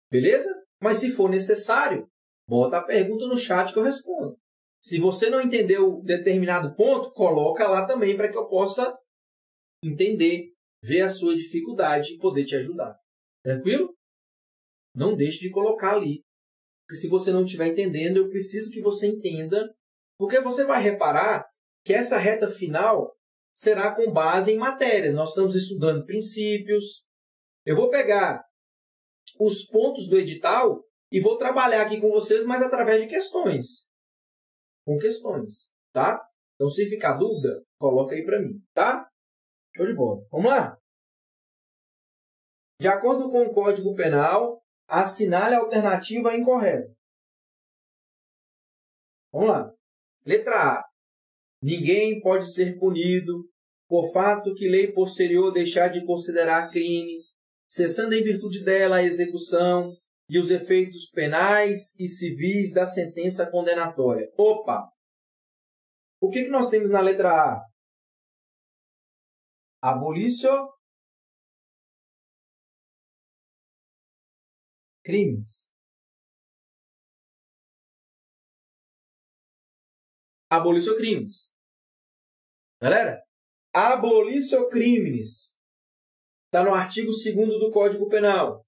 Beleza? Mas se for necessário, bota a pergunta no chat que eu respondo. Se você não entendeu determinado ponto, coloca lá também para que eu possa entender, ver a sua dificuldade e poder te ajudar. Tranquilo? Não deixe de colocar ali. Porque se você não estiver entendendo, eu preciso que você entenda, porque você vai reparar que essa reta final será com base em matérias. Nós estamos estudando princípios. Eu vou pegar os pontos do edital e vou trabalhar aqui com vocês, mas através de questões. Com questões, tá? Então, se ficar dúvida, coloca aí para mim, tá? Show de bola. Vamos lá? De acordo com o Código Penal, assinale a alternativa incorreta. Vamos lá. Letra A. Ninguém pode ser punido por fato que lei posterior deixar de considerar crime, cessando em virtude dela a execução e os efeitos penais e civis da sentença condenatória. Opa! O que nós temos na letra A? Abolício crimes. Abolício crimes. Galera, abolício crimes. Está no artigo 2º do Código Penal.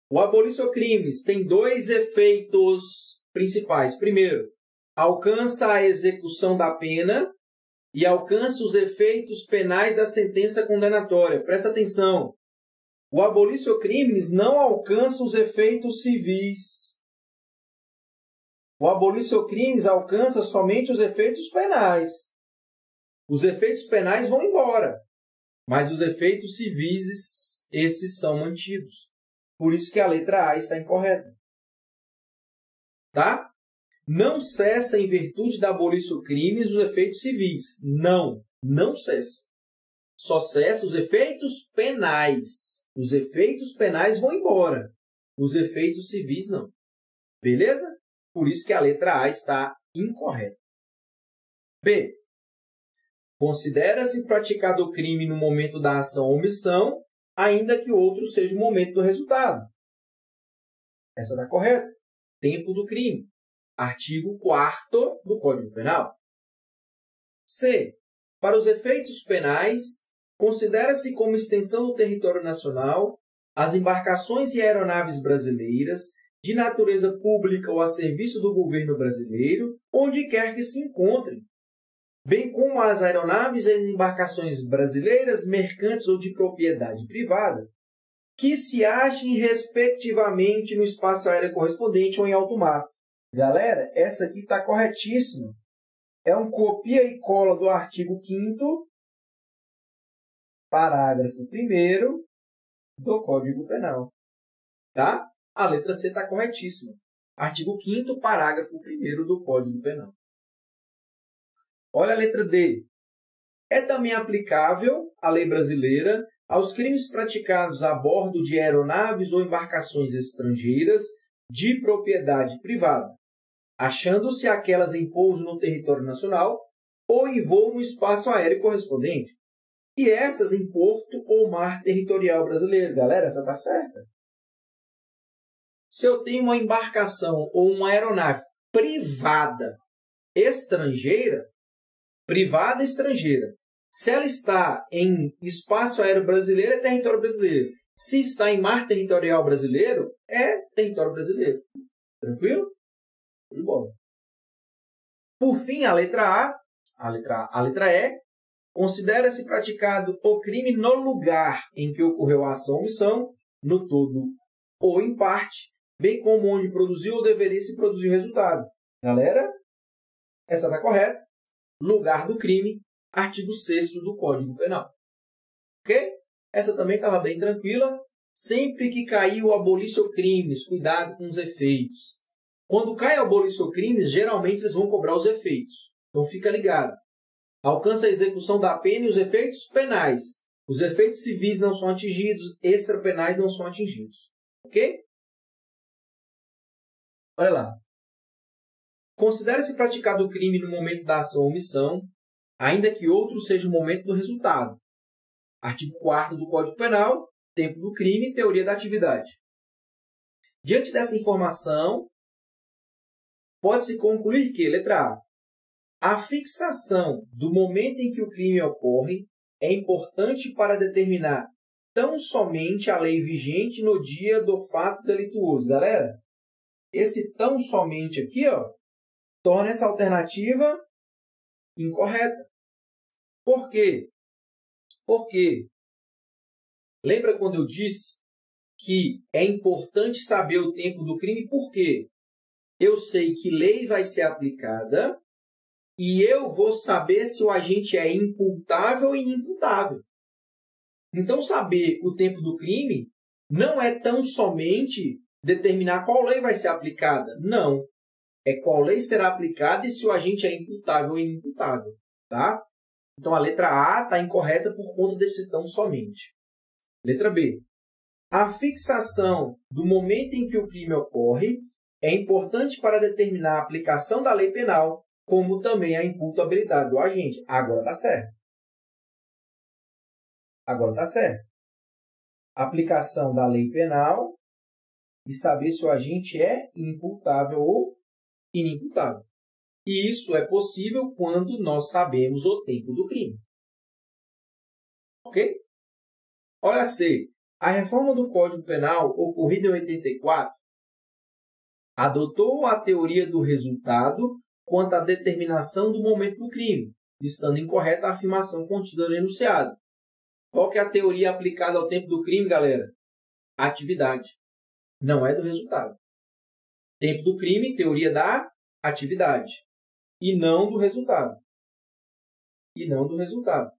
O abolício crimes tem dois efeitos principais. Primeiro, alcança a execução da pena e alcança os efeitos penais da sentença condenatória. Presta atenção. O abolício crimes não alcança os efeitos civis. O abolício crimes alcança somente os efeitos penais. Os efeitos penais vão embora, mas os efeitos civis, esses são mantidos. Por isso que a letra A está incorreta. Tá? Não cessa em virtude da abolício crimes os efeitos civis. Não cessa. Só cessa os efeitos penais. Os efeitos penais vão embora. Os efeitos civis não. Beleza? Por isso que a letra A está incorreta. B. Considera-se praticado o crime no momento da ação ou omissão, ainda que o outro seja o momento do resultado. Essa está correta. Tempo do crime. Artigo 4º do Código Penal. C. Para os efeitos penais, considera-se como extensão do território nacional as embarcações e aeronaves brasileiras de natureza pública ou a serviço do governo brasileiro, onde quer que se encontrem, bem como as aeronaves e as embarcações brasileiras, mercantes ou de propriedade privada, que se achem respectivamente no espaço aéreo correspondente ou em alto mar. Galera, essa aqui está corretíssima. É um copia e cola do artigo 5º, parágrafo 1º do Código Penal. Tá? A letra C está corretíssima. Artigo 5º, parágrafo 1º do Código Penal. Olha a letra D. É também aplicável a lei brasileira aos crimes praticados a bordo de aeronaves ou embarcações estrangeiras de propriedade privada, achando-se aquelas em pouso no território nacional ou em voo no espaço aéreo correspondente, e essas em porto ou mar territorial brasileiro. Galera, essa está certa. Se eu tenho uma embarcação ou uma aeronave privada estrangeira, se ela está em espaço aéreo brasileiro, é território brasileiro. Se está em mar territorial brasileiro, é território brasileiro. Tranquilo? Tudo bom. Por fim, a letra E, considera-se praticado o crime no lugar em que ocorreu a ação ou omissão, no todo ou em parte, bem como onde produziu ou deveria se produzir o resultado. Galera, essa está correta. Lugar do crime, artigo 6º do Código Penal. Ok? Essa também estava bem tranquila. Sempre que cair o abolício crimes, cuidado com os efeitos. Quando cai o abolício crimes, geralmente eles vão cobrar os efeitos. Então fica ligado. Alcança a execução da pena e os efeitos penais. Os efeitos civis não são atingidos, extrapenais não são atingidos. Ok? Olha lá. Considera-se praticado o crime no momento da ação ou omissão, ainda que outro seja o momento do resultado. Artigo 4º do Código Penal, tempo do crime e teoria da atividade. Diante dessa informação, pode-se concluir que, letra A, a fixação do momento em que o crime ocorre é importante para determinar tão somente a lei vigente no dia do fato delituoso. Galera, esse tão somente aqui, ó, torna essa alternativa incorreta. Por quê? Porque, lembra quando eu disse que é importante saber o tempo do crime? Por quê? Eu sei que lei vai ser aplicada e eu vou saber se o agente é imputável ou inimputável. Então, saber o tempo do crime não é tão somente determinar qual lei vai ser aplicada. Não. É qual lei será aplicada e se o agente é imputável ou inimputável. Tá? Então, a letra A está incorreta por conta desse tão somente. Letra B. A fixação do momento em que o crime ocorre é importante para determinar a aplicação da lei penal, como também a imputabilidade do agente. Agora está certo. Agora está certo. Aplicação da lei penal e saber se o agente é imputável ou inimputável. E isso é possível quando nós sabemos o tempo do crime. Ok? Olha C. A reforma do Código Penal, ocorrida em 84, adotou a teoria do resultado quanto à determinação do momento do crime, estando incorreta a afirmação contida no enunciado. Qual que é a teoria aplicada ao tempo do crime, galera? Atividade. Não é do resultado. Tempo do crime, teoria da atividade. E não do resultado. E não do resultado.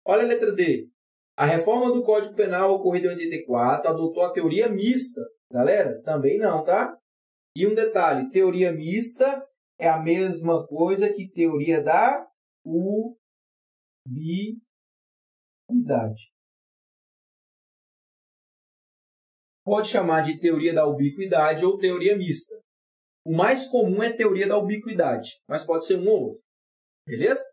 Olha a letra D. A reforma do Código Penal ocorrida em 84 adotou a teoria mista. Galera, também não, tá? E um detalhe, teoria mista é a mesma coisa que teoria da ubiquidade. Pode chamar de teoria da ubiquidade ou teoria mista. O mais comum é teoria da ubiquidade, mas pode ser um ou outro. Beleza?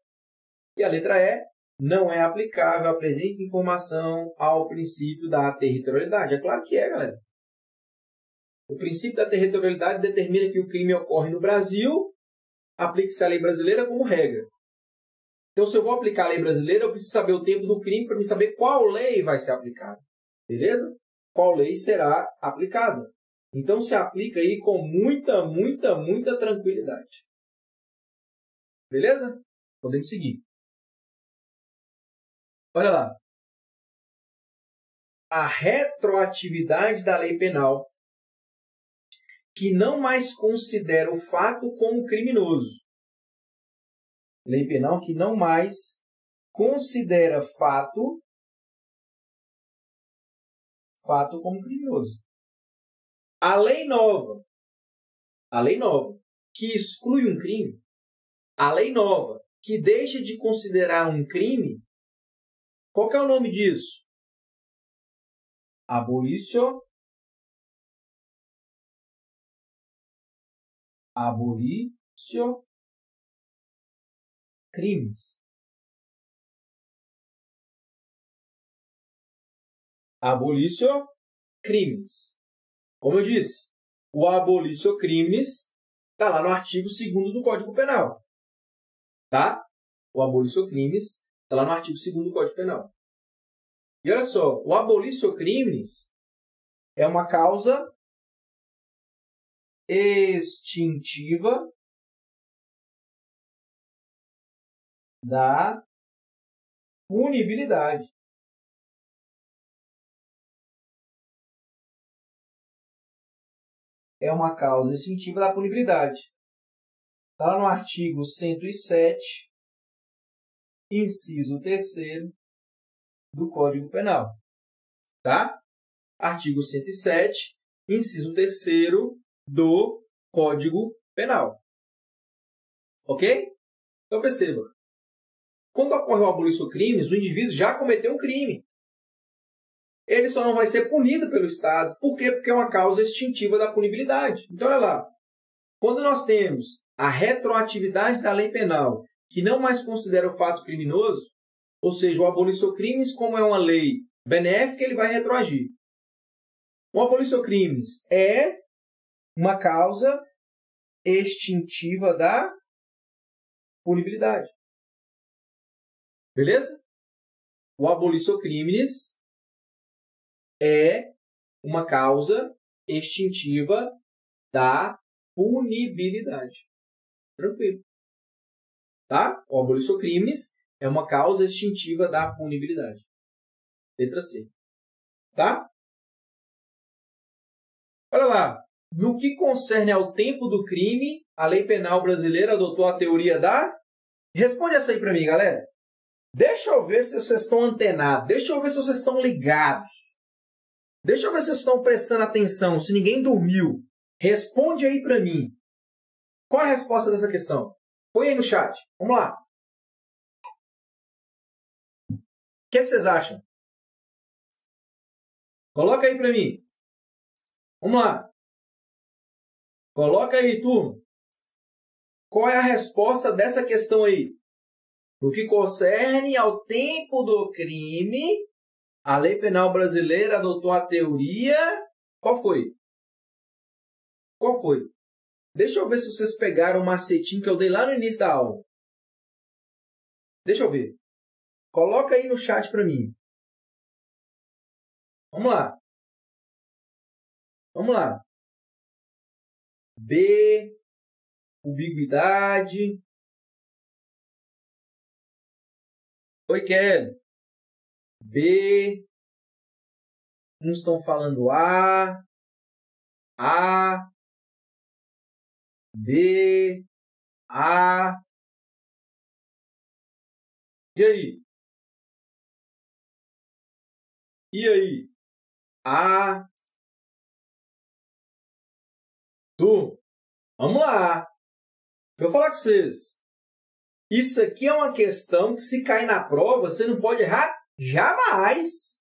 E a letra E, não é aplicável a presente informação ao princípio da territorialidade. É claro que é, galera. O princípio da territorialidade determina que o crime ocorre no Brasil, aplique-se a lei brasileira como regra. Então, se eu vou aplicar a lei brasileira, eu preciso saber o tempo do crime para me saber qual lei vai ser aplicada. Beleza? Qual lei será aplicada. Então, se aplica aí com muita tranquilidade. Beleza? Podemos seguir. Olha lá. A retroatividade da lei penal, que não mais considera o fato como criminoso. Lei penal que não mais considera fato como criminoso. A lei nova, que exclui um crime, a lei nova, que deixa de considerar um crime, qual que é o nome disso? Abolício crimes. Abolício crimes. Como eu disse, o abolício crimes está lá no artigo 2º do Código Penal. Tá? O abolício crimes está lá no artigo 2º do Código Penal. E olha só, o abolício crimes é uma causa extintiva da punibilidade. É uma causa extintiva da punibilidade. Está lá no artigo 107, inciso 3º do Código Penal. Tá? Artigo 107, inciso 3º do Código Penal. Ok? Então, perceba. Quando ocorre o abolício crimes, o indivíduo já cometeu um crime. Ele só não vai ser punido pelo Estado. Por quê? Porque é uma causa extintiva da punibilidade. Então, olha lá. Quando nós temos a retroatividade da lei penal, que não mais considera o fato criminoso, ou seja, o abolição crimes, como é uma lei benéfica, ele vai retroagir. O abolição crimes é uma causa extintiva da punibilidade. Beleza? O abolição crimes é uma causa extintiva da punibilidade. Tranquilo. Tá? O abolição crimes é uma causa extintiva da punibilidade. Letra C. Tá? Olha lá. No que concerne ao tempo do crime, a lei penal brasileira adotou a teoria da... Responde essa aí para mim, galera. Deixa eu ver se vocês estão antenados. Deixa eu ver se vocês estão ligados. Deixa eu ver se vocês estão prestando atenção, se ninguém dormiu. Responde aí para mim. Qual é a resposta dessa questão? Põe aí no chat. Vamos lá. O que vocês acham? Coloca aí para mim. Vamos lá. Coloca aí, turma. Qual é a resposta dessa questão aí? No que concerne ao tempo do crime, a lei penal brasileira adotou a teoria... Qual foi? Qual foi? Deixa eu ver se vocês pegaram o macetinho que eu dei lá no início da aula. Deixa eu ver. Coloca aí no chat para mim. Vamos lá. Vamos lá. B, ambiguidade. Oi, Kelly. B. Uns estão falando A. B. A. E aí? E aí? A. Tu. Vamos lá. Deixa eu falar com vocês. Isso aqui é uma questão que, se cair na prova, você não pode errar jamais.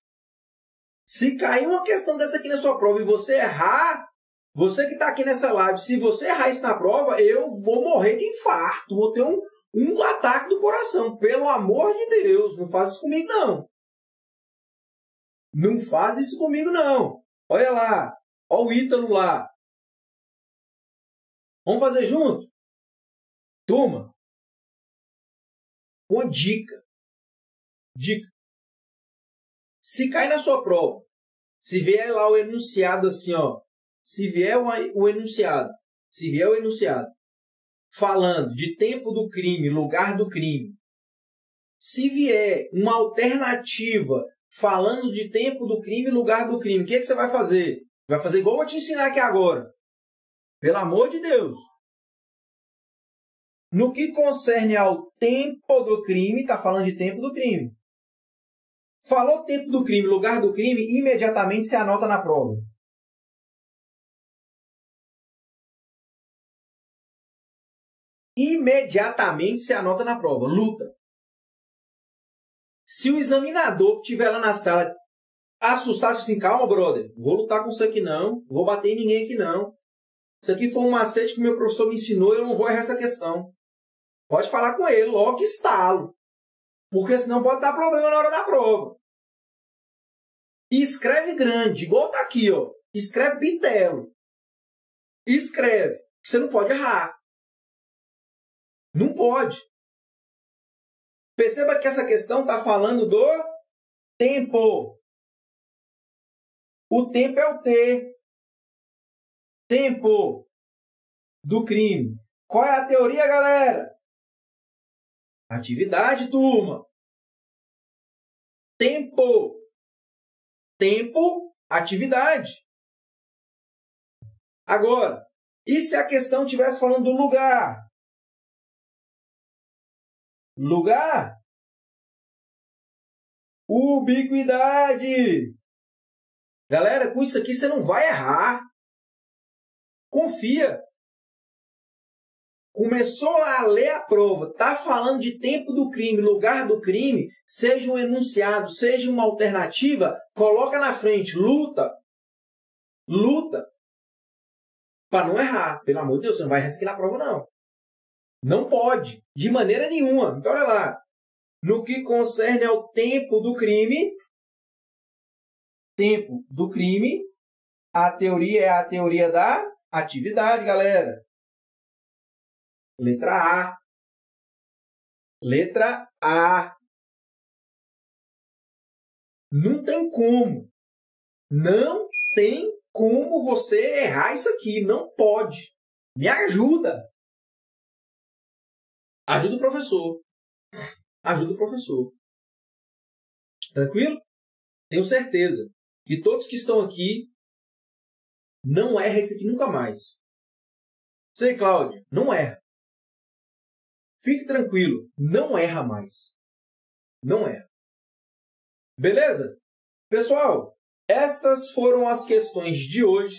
Se cair uma questão dessa aqui na sua prova e você errar, você que está aqui nessa live, se você errar isso na prova, eu vou morrer de infarto. Vou ter um ataque do coração. Pelo amor de Deus, não faz isso comigo, não. Não faz isso comigo, não. Olha lá. Olha o Ítalo lá. Vamos fazer junto? Turma. Uma dica. Dica. Se cair na sua prova, se vier lá o enunciado assim, ó. Se vier o enunciado falando de tempo do crime, lugar do crime. Se vier uma alternativa falando de tempo do crime, lugar do crime, o que você vai fazer? Vai fazer igual eu vou te ensinar aqui agora. Pelo amor de Deus. No que concerne ao tempo do crime, está falando de tempo do crime. Falou tempo do crime, lugar do crime, imediatamente se anota na prova. Imediatamente se anota na prova. Luta. Se o examinador que estiver lá na sala assustar, assim, calma, brother, vou lutar com isso aqui não, vou bater em ninguém aqui não. Isso aqui foi um macete que meu professor me ensinou e eu não vou errar essa questão. Pode falar com ele, logo que estalo. Porque senão pode dar problema na hora da prova. E escreve grande, igual tá aqui, ó. Escreve bitelo. Escreve, que você não pode errar. Não pode. Perceba que essa questão está falando do tempo. O tempo é o T. Tempo do crime. Qual é a teoria, galera? Atividade, turma. Tempo. Tempo, atividade. Agora, e se a questão estivesse falando do lugar? Lugar? Ubiquidade. Galera, com isso aqui você não vai errar. Confia. Começou lá a ler a prova, está falando de tempo do crime, lugar do crime, seja um enunciado, seja uma alternativa, coloca na frente, luta. Luta. Para não errar. Pelo amor de Deus, você não vai errar isso aqui na prova, não. Não pode, de maneira nenhuma. Então, olha lá. No que concerne ao tempo do crime, a teoria é a teoria da atividade, galera. Letra A. Letra A. Não tem como. Não tem como você errar isso aqui. Não pode. Me ajuda. Ajuda o professor. Ajuda o professor. Tranquilo? Tenho certeza que todos que estão aqui não erram isso aqui nunca mais. Sei, Cláudio, não erra. Fique tranquilo, não erra mais. Não erra. Beleza? Pessoal, estas foram as questões de hoje.